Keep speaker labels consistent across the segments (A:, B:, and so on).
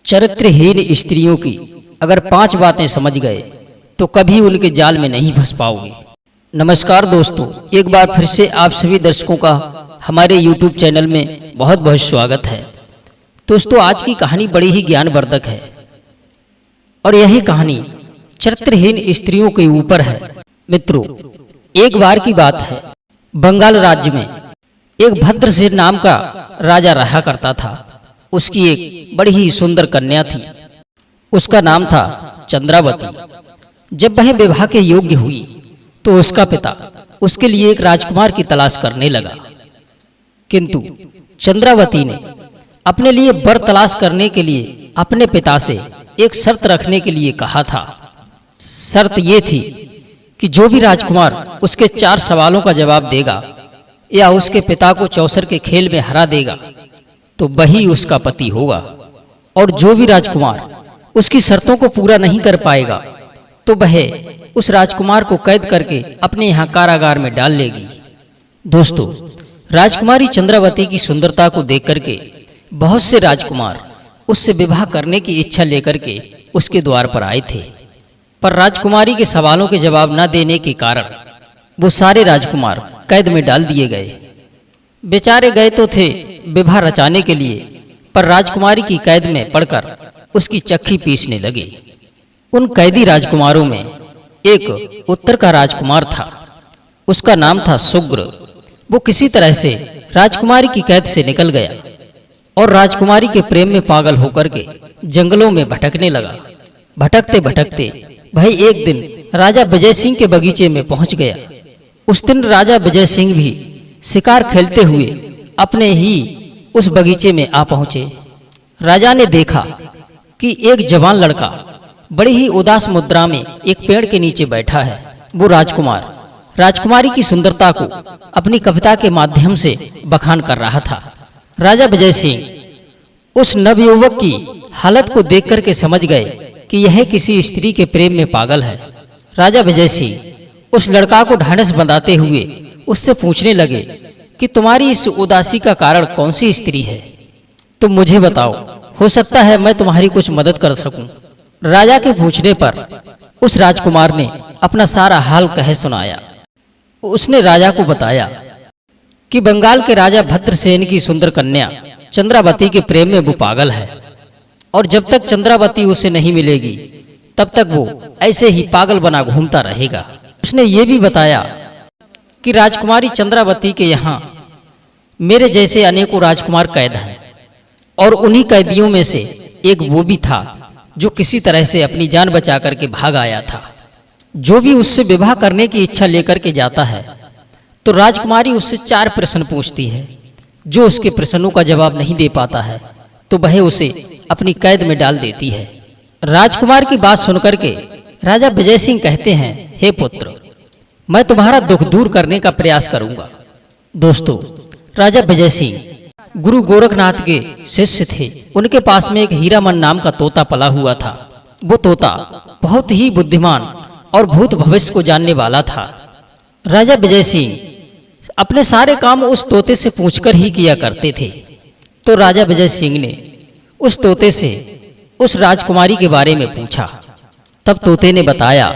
A: चरित्रहीन स्त्रियों की अगर 5 बातें समझ गए तो कभी उनके जाल में नहीं फंस पाओगे। नमस्कार दोस्तों, एक बार फिर से आप सभी दर्शकों का हमारे YouTube चैनल में बहुत बहुत स्वागत है। दोस्तों, आज की कहानी बड़ी ही ज्ञानवर्धक है और यही कहानी चरित्रहीन स्त्रियों के ऊपर है। मित्रों, एक बार की बात है, बंगाल राज्य में एक भद्रसेन नाम का राजा रहा करता था। उसकी एक बड़ी ही सुंदर कन्या थी। उसका नाम था चंद्रावती। जब वह विवाह के योग्य हुई तो उसका पिता उसके लिए एक राजकुमार की तलाश करने लगा, किंतु चंद्रावती ने अपने लिए वर तलाश करने के लिए अपने पिता से एक शर्त रखने के लिए कहा था। शर्त ये थी कि जो भी राजकुमार उसके 4 सवालों का जवाब देगा या उसके पिता को चौसर के खेल में हरा देगा तो वही उसका पति होगा, और जो भी राजकुमार उसकी शर्तों को पूरा नहीं कर पाएगा तो वह उस राजकुमार को कैद करके अपने यहाँ कारागार में डाल लेगी। दोस्तों, राजकुमारी चंद्रावती की सुंदरता को देख करके बहुत से राजकुमार उससे विवाह करने की इच्छा लेकर के उसके द्वार पर आए थे, पर राजकुमारी के सवालों के जवाब न देने के कारण वो सारे राजकुमार कैद में डाल दिए गए। बेचारे गए तो थे विवाह रचाने के लिए, पर राजकुमारी की कैद में पड़कर उसकी चक्की पीसने लगे। उन कैदी राजकुमारों में एक उत्तर का राजकुमार था। उसका नाम था सुग्र। वो किसी तरह से राजकुमारी की कैद से निकल गया और राजकुमारी के प्रेम में पागल होकर के जंगलों में भटकने लगा। भटकते भटकते भाई एक दिन राजा विजय सिंह के बगीचे में पहुंच गया। उस दिन राजा विजय सिंह भी शिकार खेलते हुए अपने ही उस बगीचे में आ पहुंचे। राजा ने देखा कि एक जवान लड़का बड़ी ही उदास मुद्रा में एक पेड़ के नीचे बैठा है। वो राजकुमार राजकुमारी की सुंदरता को अपनी कविता के माध्यम से बखान कर रहा था। राजा विजय सिंह उस नवयुवक की हालत को देख करके समझ गए कि यह किसी स्त्री के प्रेम में पागल है। राजा विजय सिंह उस लड़का को ढांढस बंधाते हुए उससे पूछने लगे कि तुम्हारी इस उदासी का कारण कौन सी स्त्री है, तुम मुझे बताओ, हो सकता है मैं तुम्हारी कुछ मदद कर सकूं। राजा के पूछने पर उस राजकुमार ने अपना सारा हाल कह सुनाया। उसने राजा को बताया कि बंगाल के राजा भद्रसेन की सुंदर कन्या चंद्रावती के प्रेम में वो पागल है और जब तक चंद्रावती उसे नहीं मिलेगी तब तक वो ऐसे ही पागल बना घूमता रहेगा। उसने ये भी बताया कि राजकुमारी चंद्रावती के यहाँ मेरे जैसे अनेकों राजकुमार कैद हैं और उन्हीं कैदियों में से एक वो भी था जो किसी तरह से अपनी जान बचा करके भाग आया था। जो भी उससे विवाह करने की इच्छा लेकर के जाता है तो राजकुमारी उससे 4 प्रश्न पूछती है। जो उसके प्रश्नों का जवाब नहीं दे पाता है तो वह उसे अपनी कैद में डाल देती है। राजकुमार की बात सुनकर के राजा विजय सिंह कहते हैं, हे पुत्र, मैं तुम्हारा दुख दूर करने का प्रयास करूंगा। दोस्तों, राजा विजय सिंह गुरु गोरखनाथ के शिष्य थे। उनके पास में एक हीरामन नाम का तोता पला हुआ था। वो तोता बहुत ही बुद्धिमान और भूत भविष्य को जानने वाला था। राजा विजय सिंह अपने सारे काम उस तोते से पूछकर ही किया करते थे। तो राजा विजय सिंह ने उस तोते से उस राजकुमारी के बारे में पूछा। तब तोते ने बताया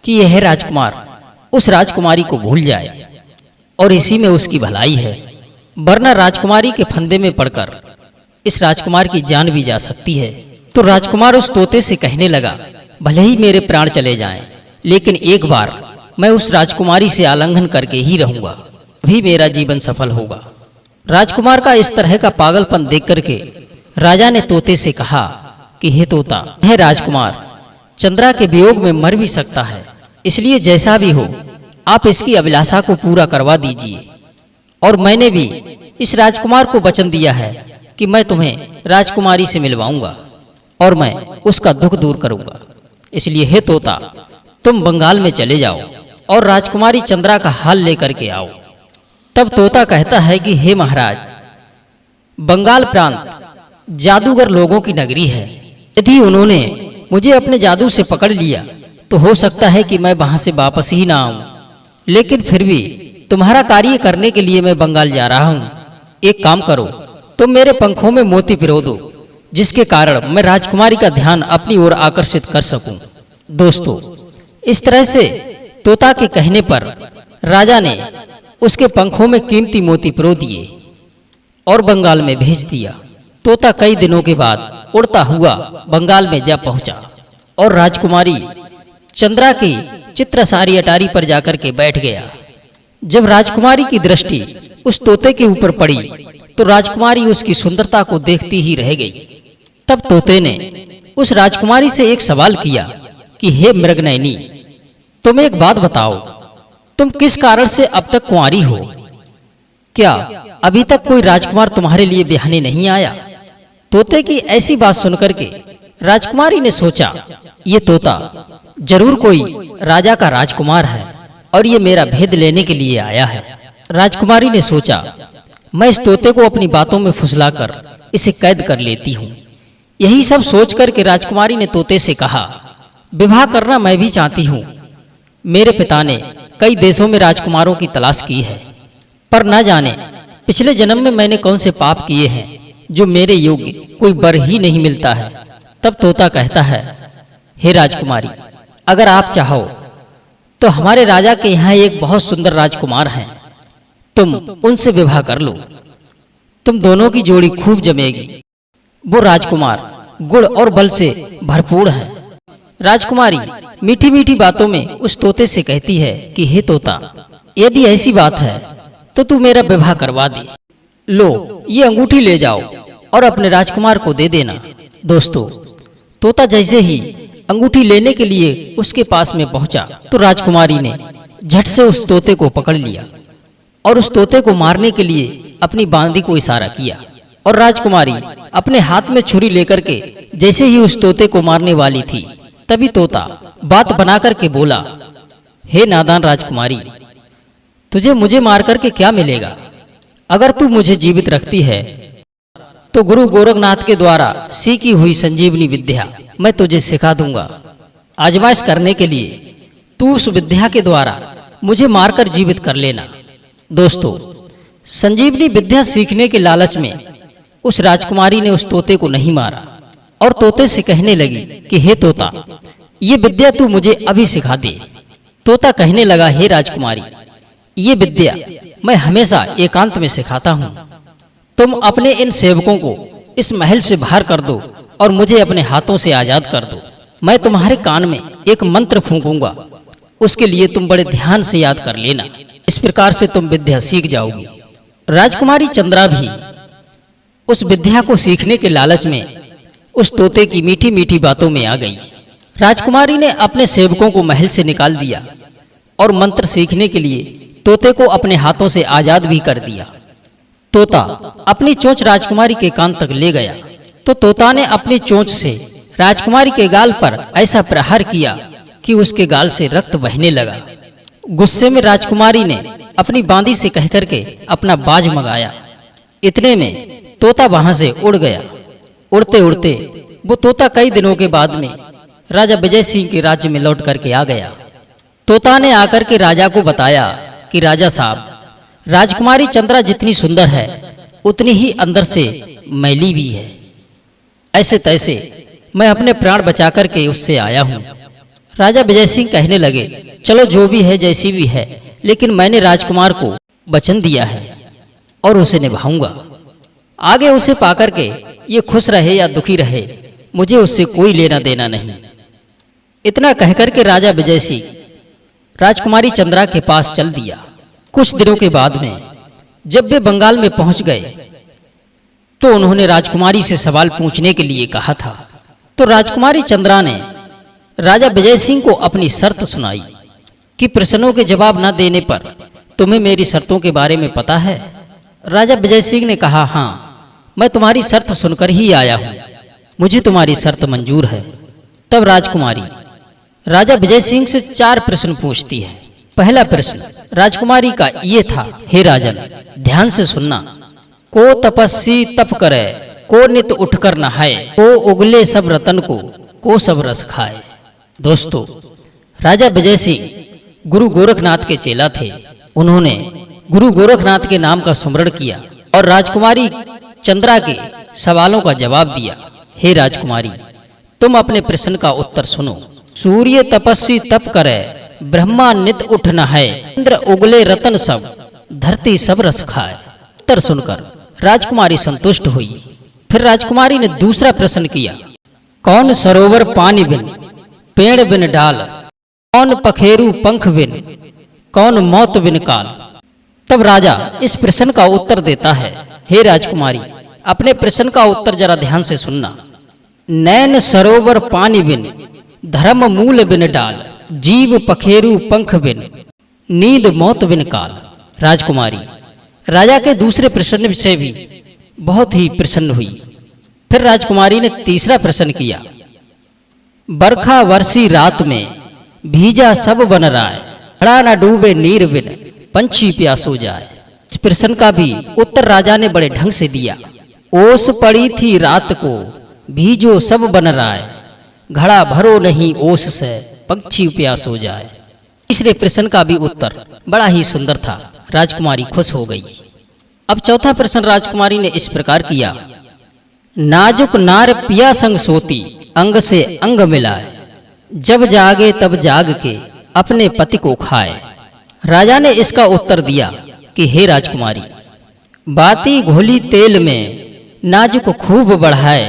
A: कि यह राजकुमार उस राजकुमारी को भूल जाए और इसी में उसकी भलाई है, वरना राजकुमारी के फंदे में पड़कर इस राजकुमार की जान भी जा सकती है। तो राजकुमार उस तोते से कहने लगा, भले ही मेरे प्राण चले जाएं, लेकिन एक बार मैं उस राजकुमारी से आलिंगन करके ही रहूंगा, तभी मेरा जीवन सफल होगा। राजकुमार का इस तरह का पागलपन देख करके राजा ने तोते से कहा कि हे तोता, यह राजकुमार चंद्रा के वियोग में मर भी सकता है, इसलिए जैसा भी हो आप इसकी अभिलाषा को पूरा करवा दीजिए। और मैंने भी इस राजकुमार को वचन दिया है कि मैं तुम्हें राजकुमारी से मिलवाऊंगा और मैं उसका दुख दूर करूंगा। इसलिए हे तोता, तुम बंगाल में चले जाओ और राजकुमारी चंद्रा का हाल लेकर के आओ। तब तोता कहता है कि हे महाराज, बंगाल प्रांत जादूगर लोगों की नगरी है। यदि उन्होंने मुझे अपने जादू से पकड़ लिया तो हो सकता है कि मैं वहां से वापस ही ना आऊं, लेकिन फिर भी तुम्हारा कार्य करने के लिए मैं बंगाल जा रहा हूं। एक काम करो, तुम मेरे पंखों में मोती पिरो दो, जिसके कारण मैं राजकुमारी का ध्यान अपनी ओर आकर्षित कर सकूं। दोस्तों, इस तरह से तोता के कहने पर राजा ने उसके पंखों में कीमती मोती पिरो दिए और बंगाल में भेज दिया। तोता कई दिनों के बाद उड़ता हुआ बंगाल में जा पहुंचा और राजकुमारी चंद्रा की चित्रसारी अटारी पर जाकर के बैठ गया। जब राजकुमारी की दृष्टि उस तोते के ऊपर पड़ी तो राजकुमारी उसकी सुंदरता को देखती ही रह गई। तब तोते ने उस राजकुमारी से एक सवाल किया कि हे मृगनयनी, तुम एक बात बताओ, तुम किस कारण से अब तक कुंवारी हो? क्या अभी तक कोई राजकुमार तुम्हारे लिए ब्याहने नहीं आया? तोते की ऐसी बात सुनकर के राजकुमारी ने सोचा, ये तोता जरूर कोई राजा का राजकुमार है और ये मेरा भेद लेने के लिए आया है। राजकुमारी ने सोचा, मैं इस तोते को अपनी बातों में फुसलाकर इसे कैद कर लेती हूँ। यही सब सोचकर के राजकुमारी ने तोते से कहा, विवाह करना मैं भी चाहती हूँ। मेरे पिता ने कई देशों में राजकुमारों की तलाश की है, पर न जाने पिछले जन्म में मैंने कौन से पाप किए हैं जो मेरे योग्य कोई वर ही नहीं मिलता है। तब तोता कहता है, हे राजकुमारी, अगर आप चाहो तो हमारे राजा के यहाँ एक बहुत सुंदर राजकुमार हैं, तुम उनसे विवाह कर लो, तुम दोनों की जोड़ी खूब जमेगी। वो राजकुमार गुण और बल से भरपूर है। राजकुमारी मीठी मीठी बातों में उस तोते से कहती है कि हे तोता, यदि ऐसी बात है तो तू मेरा विवाह करवा दे। लो, ये अंगूठी ले जाओ और अपने राजकुमार को दे देना। दोस्तों, तोता जैसे ही अंगूठी लेने के लिए उसके पास में पहुंचा तो राजकुमारी ने झट से उस तोते को पकड़ लिया और उस तोते को मारने के लिए अपनी बांदी को इशारा किया और राजकुमारी अपने हाथ में छुरी लेकर के जैसे ही उस तोते को मारने वाली थी, तभी तोता बात बना करके बोला, हे नादान राजकुमारी, तुझे मुझे मार करके क्या मिलेगा? अगर तू मुझे जीवित रखती है तो गुरु गोरखनाथ के द्वारा सीखी हुई संजीवनी विद्या मैं तुझे सिखा दूंगा। आजमाइश करने के लिए तू उस विद्या के द्वारा मुझे मारकर जीवित कर लेना। दोस्तों, संजीवनी विद्या सीखने के लालच में उस राजकुमारी ने उस तोते को नहीं मारा और तोते से कहने लगी कि हे तोता, ये विद्या तू मुझे अभी सिखा दे। तोता कहने लगा, हे राजकुमारी, ये विद्या मैं हमेशा एकांत में सिखाता हूँ। तुम अपने इन सेवकों को इस महल से बाहर कर दो और मुझे अपने हाथों से आजाद कर दो। मैं तुम्हारे कान में एक मंत्र फूंकूंगा, उसके लिए तुम बड़े ध्यान से याद कर लेना। इस प्रकार से तुम विद्या सीख जाओगी। राजकुमारी चंद्रा भी उस विद्या को सीखने के लालच में उस तोते की मीठी मीठी बातों में आ गई। राजकुमारी ने अपने सेवकों को महल से निकाल दिया और मंत्र सीखने के लिए तोते को अपने हाथों से आजाद भी कर दिया। तोता अपनी चोंच राजकुमारी के कान तक ले गया तो तोता ने अपनी चोंच से राजकुमारी के गाल पर ऐसा प्रहार किया कि उसके गाल से रक्त बहने लगा। गुस्से में राजकुमारी ने अपनी बांदी से कहकर के अपना बाज मंगाया। इतने में तोता वहां से उड़ गया। उड़ते उड़ते वो तोता कई दिनों के बाद में राजा विजय सिंह के राज्य में लौट करके आ गया। तोता ने आकर के राजा को बताया कि राजा साहब, राजकुमारी चंद्रा जितनी सुंदर है उतनी ही अंदर से मैली भी है। ऐसे तैसे मैं अपने प्राण बचा करके उससे आया हूँ। राजा विजय सिंह कहने लगे, चलो जो भी है जैसी भी है, लेकिन मैंने राजकुमार को वचन दिया है और उसे निभाऊंगा। आगे उसे पाकर के ये खुश रहे या दुखी रहे, मुझे उससे कोई लेना देना नहीं। इतना कहकर के राजा विजय सिंह राजकुमारी चंद्रा के पास चल दिया। कुछ दिनों के बाद में जब वे बंगाल में पहुंच गए तो उन्होंने राजकुमारी से सवाल पूछने के लिए कहा था। तो राजकुमारी चंद्रा ने राजा विजय सिंह को अपनी शर्त सुनाई कि प्रश्नों के जवाब न देने पर तुम्हें मेरी शर्तों के बारे में पता है। राजा विजय सिंह ने कहा, हाँ, मैं तुम्हारी शर्त सुनकर ही आया हूँ, मुझे तुम्हारी शर्त मंजूर है। तब राजकुमारी राजा विजय सिंह से 4 प्रश्न पूछती है। पहला प्रश्न राजकुमारी का ये था, हे राजन, ध्यान से सुनना। को तपस्वी तप करे, को नित उठकर नहाए, को उगले सब रतन को सब रस खाए। दोस्तों, राजा विजय सिंह गुरु गोरखनाथ के चेला थे। उन्होंने गुरु गोरखनाथ के नाम का स्मरण किया और राजकुमारी चंद्रा के सवालों का जवाब दिया। हे राजकुमारी, तुम अपने प्रश्न का उत्तर सुनो। सूर्य तपस्वी तप करे, ब्रह्मा नित उठ नहाए, इंद्र उगले रतन सब, धरती सब रस खाए। उत्तर सुनकर राजकुमारी संतुष्ट हुई। फिर राजकुमारी ने दूसरा प्रश्न किया, कौन सरोवर पानी बिन, पेड़ बिन डाल, कौन पखेरु पंख बिन, कौन मौत बिन काल। तब राजा इस प्रश्न का उत्तर देता है, हे राजकुमारी, अपने प्रश्न का उत्तर जरा ध्यान से सुनना। नैन सरोवर पानी बिन, धर्म मूल बिन डाल, जीव पखेरु पंख बिन, नींद मौत बिन काल। राजकुमारी राजा के दूसरे प्रश्न से भी बहुत ही प्रसन्न हुई। फिर राजकुमारी ने तीसरा प्रश्न किया, बरखा वर्षी रात में, भीजा सब बन राय, खड़ा न डूबे नीर बिन, पंछी प्यासो जाए। इस प्रश्न का भी उत्तर राजा ने बड़े ढंग से दिया। ओस पड़ी थी रात को, भीजो सब बन राय, घड़ा भरो नहीं ओस से, पंछी प्यास हो जाए। तीसरे प्रश्न का भी उत्तर बड़ा ही सुंदर था। राजकुमारी खुश हो गई। अब चौथा प्रश्न राजकुमारी ने इस प्रकार किया, नाजुक नार पिया संग सोती, अंग से अंग मिलाए, जब जागे तब जाग के, अपने पति को खाए। राजा ने इसका उत्तर दिया कि हे राजकुमारी, बाती घोली तेल में, नाजुक खूब बढ़ाए,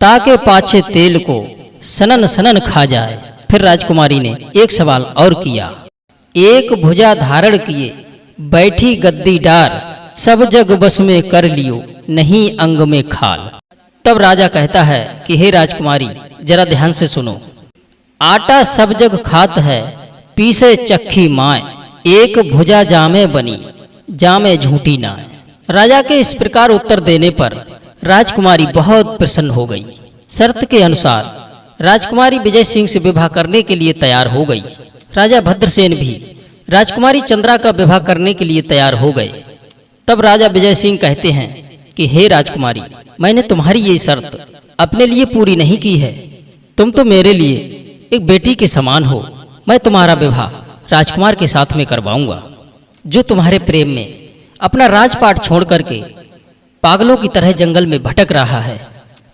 A: ताके पाछे तेल को सनन सनन खा जाए। फिर राजकुमारी ने एक सवाल और किया, एक भुजा धारण किए, बैठी गद्दी डार, सब जग बस में कर लियो, नहीं अंग में खाल। तब राजा कहता है कि हे राजकुमारी, जरा ध्यान से सुनो। आटा सब जग खात है, पीसे चक्खी माए, एक भुजा जामे बनी, जामे झूठी नाय। राजा के इस प्रकार उत्तर देने पर राजकुमारी बहुत प्रसन्न हो गई। शर्त के अनुसार राजकुमारी विजय सिंह से विवाह करने के लिए तैयार हो गई। राजा भद्रसेन भी राजकुमारी चंद्रा का विवाह करने के लिए तैयार हो गए। तब राजा विजय सिंह कहते हैं कि हे राजकुमारी, मैंने तुम्हारी ये शर्त अपने लिए पूरी नहीं की है। तुम तो मेरे लिए एक बेटी के समान हो। मैं तुम्हारा विवाह राजकुमार के साथ में करवाऊंगा, जो तुम्हारे प्रेम में अपना राजपाट छोड़ करके पागलों की तरह जंगल में भटक रहा है।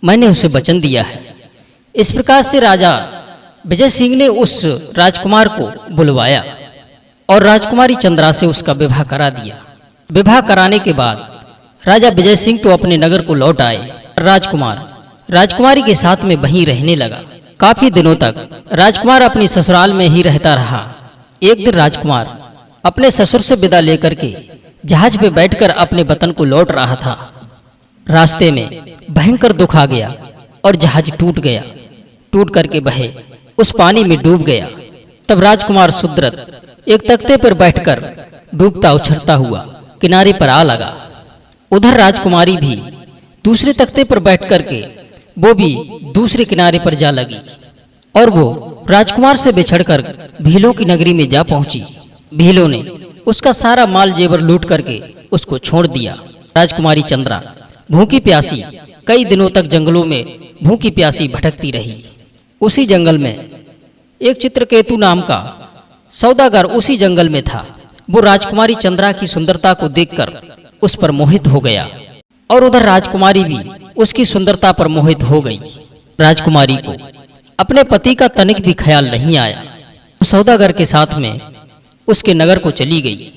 A: मैंने उसे वचन दिया है। इस प्रकार से राजा विजय सिंह ने उस राजकुमार को बुलवाया और राजकुमारी चंद्रा से उसका विवाह करा दिया। विवाह कराने के बाद राजा विजय सिंह तो अपने नगर को लौट आए। राजकुमार राजकुमारी के साथ में वहीं रहने लगा। काफी दिनों तक राजकुमार अपनी ससुराल में ही रहता रहा। एक दिन राजकुमार अपने ससुर से विदा लेकर के जहाज पे बैठकर अपने वतन को लौट रहा था। रास्ते में भयंकर दुख आ गया और जहाज टूट गया। टूट करके बहे उस पानी में डूब गया। तब राजकुमार सुदृत एक तख्ते पर बैठकर डूबता उछलता हुआ किनारे पर आ लगा। उधर राजकुमारी भी दूसरे तख्ते पर बैठ करके वो भी दूसरे किनारे पर जा लगी और वो राजकुमार से बिछड़कर भीलों की नगरी में जा पहुंची। भीलों ने उसका सारा माल जेवर लूट करके उसको छोड़ दिया। राजकुमारी चंद्रा भूखी प्यासी कई दिनों तक जंगलों में भूखी प्यासी भटकती रही। उसी जंगल में एक चित्रकेतु नाम का सौदागर उसी जंगल में था। वो राजकुमारी चंद्रा की सुंदरता को देखकर उस पर मोहित हो गया और उधर राजकुमारी भी उसकी सुंदरता पर मोहित हो गई। राजकुमारी को अपने पति का तनिक भी ख्याल नहीं आया। वो सौदागर के साथ में उसके नगर को चली गई।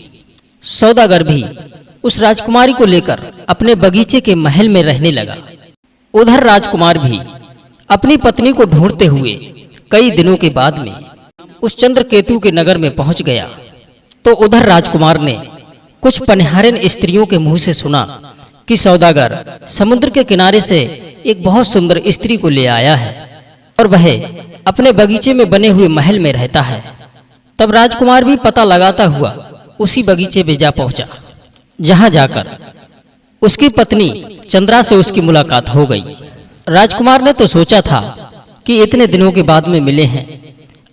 A: सौदागर भी उस राजकुमारी को लेकर अपने बगीचे के महल में रहने लगा। उधर राजकुमार भी अपनी पत्नी को ढूंढते हुए कई दिनों के बाद में उस चंद्रकेतु के नगर में पहुंच गया। तो उधर राजकुमार ने कुछ पनिहारन स्त्रियों के मुंह से सुना कि सौदागर समुद्र के किनारे से एक बहुत सुंदर स्त्री को ले आया है और वह अपने बगीचे में बने हुए महल में रहता है। तब राजकुमार भी पता लगाता हुआ उसी बगीचे में जा पहुंचा, जहां जाकर उसकी पत्नी चंद्रा से उसकी मुलाकात हो गई। राजकुमार ने तो सोचा था कि इतने दिनों के बाद में मिले हैं,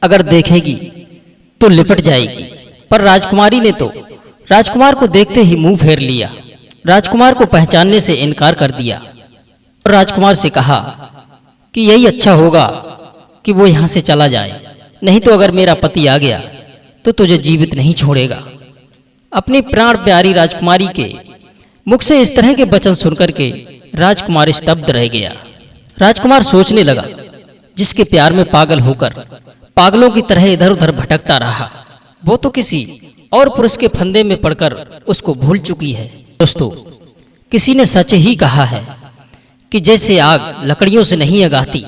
A: अगर देखेगी तो लिपट जाएगी, पर राजकुमारी ने तो राजकुमार को देखते ही मुंह फेर लिया। राजकुमार को पहचानने से इनकार कर दिया और राजकुमार से कहा कि यही अच्छा होगा कि वो यहाँ से चला जाए, नहीं तो अगर मेरा पति आ गया तो तुझे जीवित नहीं छोड़ेगा। अपनी प्राण प्यारी राजकुमारी के मुख से इस तरह के वचन सुनकर के राजकुमार स्तब्ध रह गया। राजकुमार सोचने लगा, जिसके प्यार में पागल होकर पागलों की तरह इधर उधर भटकता रहा, वो तो किसी और पुरुष के फंदे में पड़कर उसको भूल चुकी है। दोस्तों, किसी ने सच ही कहा है कि जैसे आग लकड़ियों से नहीं अगाती,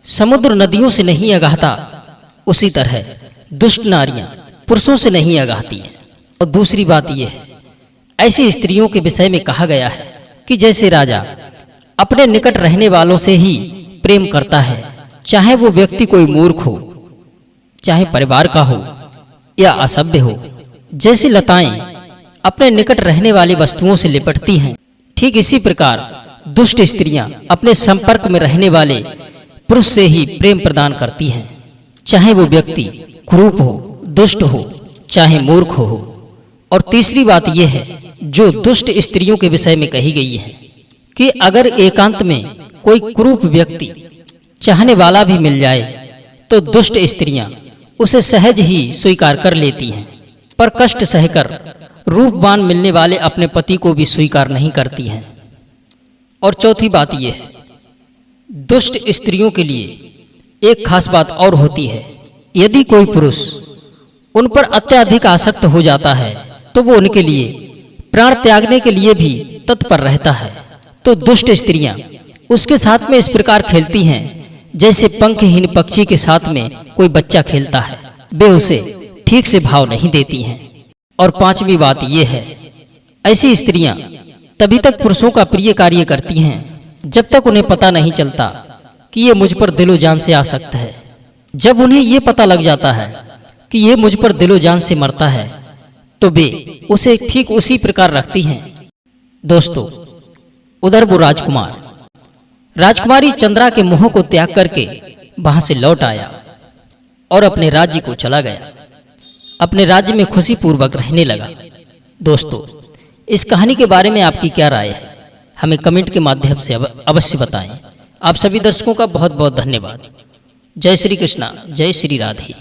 A: समुद्र नदियों से नहीं अगाता, उसी तरह दुष्ट नारियां पुरुषों से नहीं अगाती हैं। और दूसरी बात यह है, ऐसी स्त्रियों के विषय में कहा गया है कि जैसे राजा अपने निकट रहने वालों से ही प्रेम करता है, चाहे वो व्यक्ति कोई मूर्ख हो, चाहे परिवार का हो या असभ्य हो। जैसी लताएं अपने निकट रहने वाली वस्तुओं से लिपटती हैं, ठीक इसी प्रकार दुष्ट स्त्रियां अपने संपर्क में रहने वाले पुरुष से ही प्रेम प्रदान करती हैं, चाहे वो व्यक्ति कुरूप हो, दुष्ट हो, चाहे मूर्ख हो। और तीसरी बात यह है जो दुष्ट स्त्रियों के विषय में कही गई है कि अगर एकांत में कोई कुरूप व्यक्ति चाहने वाला भी मिल जाए तो दुष्ट स्त्रियां उसे सहज ही स्वीकार कर लेती हैं, पर कष्ट सहकर रूपवान मिलने वाले अपने पति को भी स्वीकार नहीं करती हैं। और चौथी बात यह है, दुष्ट स्त्रियों के लिए एक खास बात और होती है, यदि कोई पुरुष उन पर अत्यधिक आसक्त हो जाता है तो वो उनके लिए प्राण त्यागने के लिए भी तत्पर रहता है। तो दुष्ट स्त्रियां उसके साथ में इस प्रकार खेलती हैं जैसे पंखहीन पक्षी के साथ में कोई बच्चा खेलता है, वे उसे ठीक से भाव नहीं देती हैं। और पांचवी बात यह है, ऐसी स्त्रियां तभी तक पुरुषों का प्रिय कार्य करती हैं जब तक उन्हें पता नहीं चलता कि ये मुझ पर दिलो जान से आसक्त है। जब उन्हें ये पता लग जाता है कि ये मुझ पर दिलो जान से मरता है तो वे उसे ठीक उसी प्रकार रखती हैं। दोस्तों, उधर वो राजकुमारी चंद्रा के मोह को त्याग करके वहां से लौट आया और अपने राज्य को चला गया, अपने राज्य में खुशी पूर्वक रहने लगा। दोस्तों, इस कहानी के बारे में आपकी क्या राय है, हमें कमेंट के माध्यम से अवश्य बताएं। आप सभी दर्शकों का बहुत बहुत धन्यवाद। जय श्री कृष्णा, जय श्री राधे।